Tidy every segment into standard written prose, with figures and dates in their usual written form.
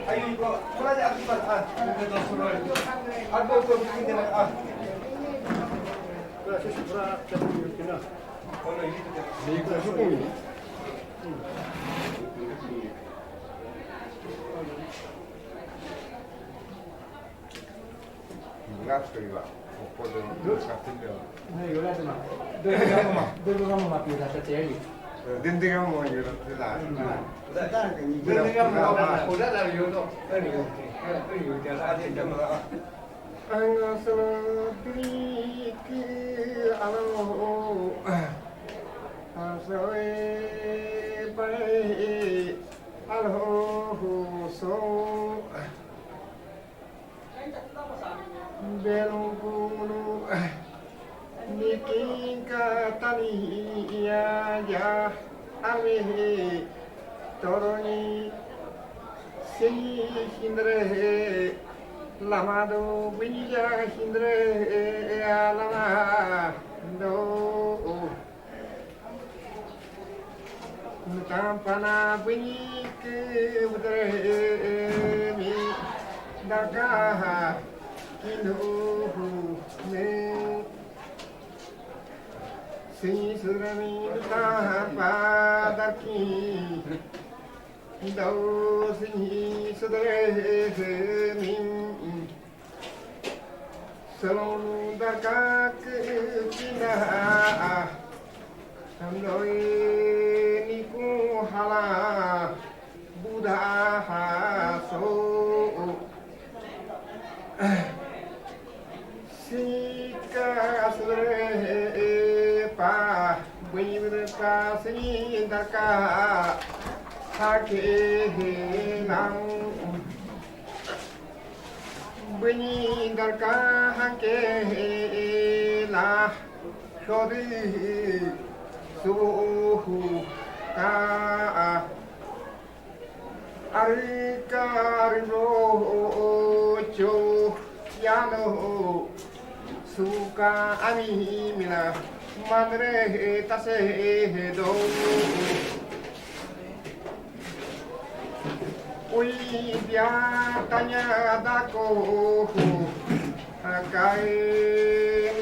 Ayo ibu, mulai akibat Albo itu bikin dengan Dindigan mo yun sila. Dindigan mo udah lah yun to. Ang salabik alo asoy bay alo so belong kuno Niking kataniya ya ame toroni si hindre lamado binja hindre alama do tampana binik udre mi daga kinu me Sing surami padaki do sing sudre min salon darkak kina andoi niku hala buddha so sika sudre pa Buibra sini daka hake nang Buni daka hake la shori suhu ka arika rino cho yano suka ami mina Madre tase do Uy dia tanya dako Akai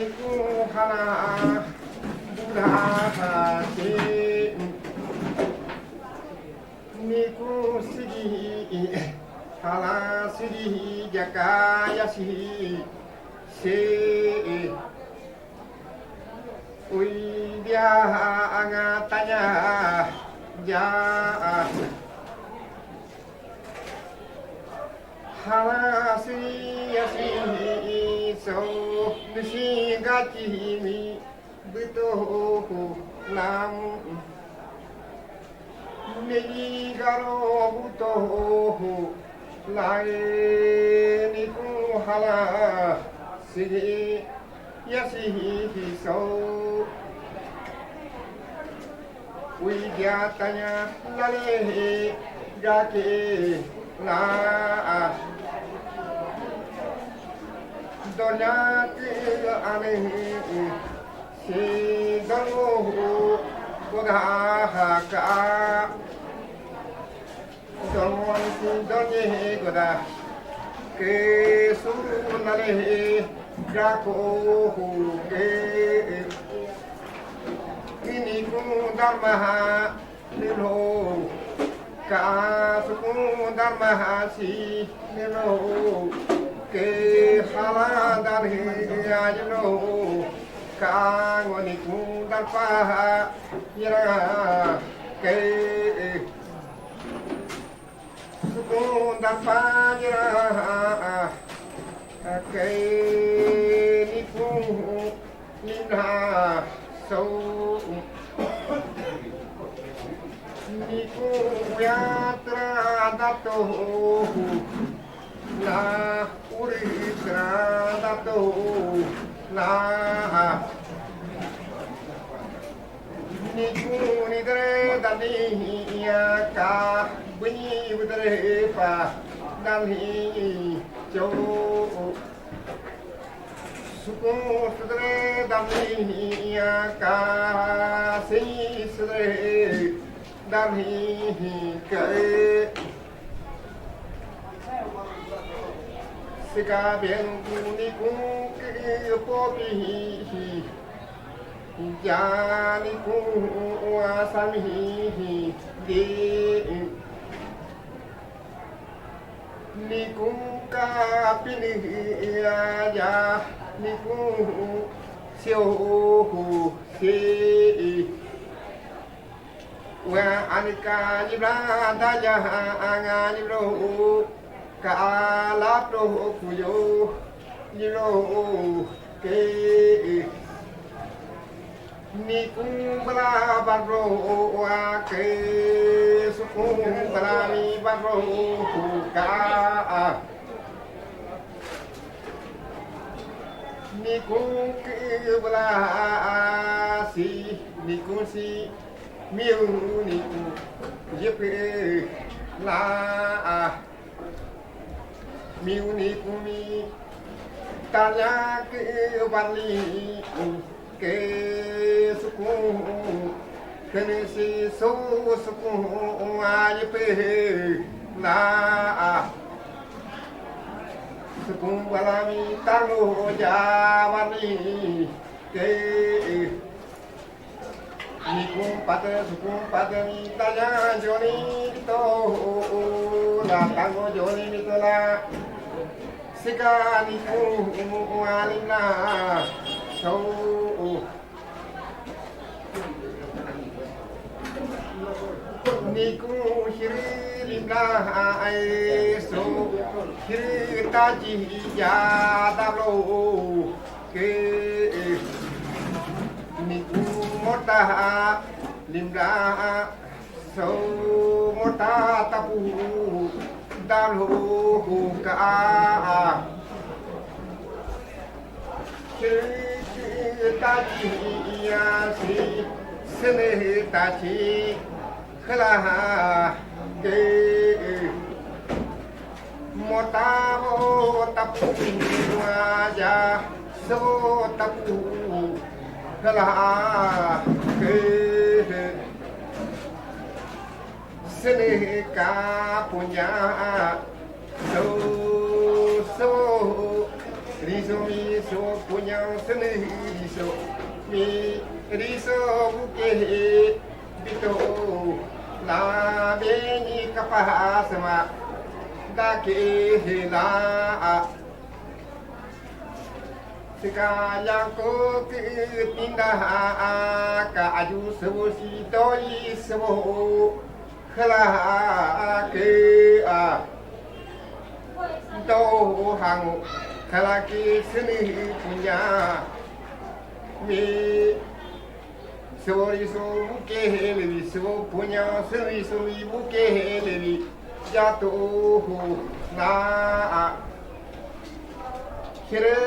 niku hala Buddha hati Niku sigi hala sigi jakaya si Uy dia angatanya ja halasi yasi so nisi gachi mi beto nam negi garo buto lai niku hala si Yasi so Widyatanya lale gake la Donyati ane si dango Godahaka Donwan si donye goda Ke suru nale Gako ke ini ku dharma nilo ka su dharma si nilo ke hala dari ajno ka ngoni ku dharma yara ke su dharma yara Kay niku nina so niku yatra dato na uritra dato na niku nidre dani ka bunyi udre pa dani jo suku sudre damni ka sei sudre damni ke sika bien kuni kun ke popi jani kun asami di ni kun ka pini ya ni kun siêu hu si wa anika libra da ya anga libro ka la pro ku yo libro ke ni kun bla barro wa ke su kun bla mi barro ku ka ni kun ke bla si ni kun si miu ni kun yep la miu ni kun mi ta ya ke bali ke suku kene si so suku ai pe la suku wala mi tango jawani ke ni kun pate suku pate mi tanya joni to la tango joni mi to la sika ni kun alina so ni ku hiri na ai so hiri ta ji ya da lo ke ni ku mota limra so mota tapu da lo ka ta ji ya si sene ta ji khala ke mota mo tapu wa ja so tapu khala ke sene ka punya so so riso mi so punya sene riso mi riso buke bito la beni kapahasma da ke la sika yang ko ke tinda ka aju sebu si doi sebu khala ke do hang khala ke seni punya mi Sori so buke helevi so punya seri sori buke helevi jatuh na kire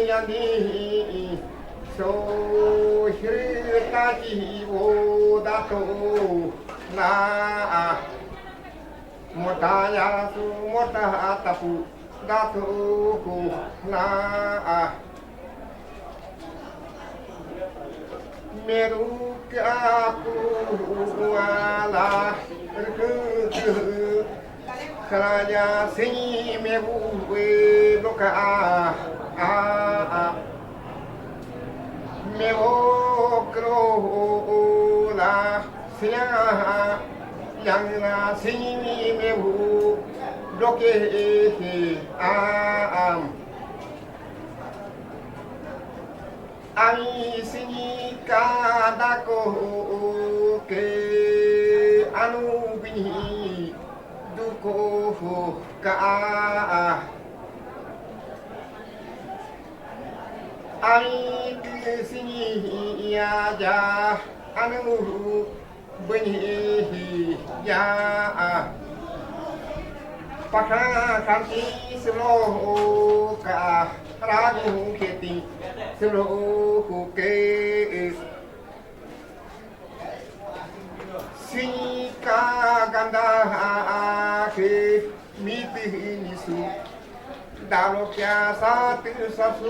yani so kire taji wo dato na mota ya su mota tapu dato na meru aku wala kerja sini mebu loka mebu krola sia yang sini mebu loke Ami sini kadako ke anu bini duko ka ami sini ya anu bini ya pakha kanti selo ka ragu kheti selo ke sika ganda ke miti nisu dalo kya satu sasu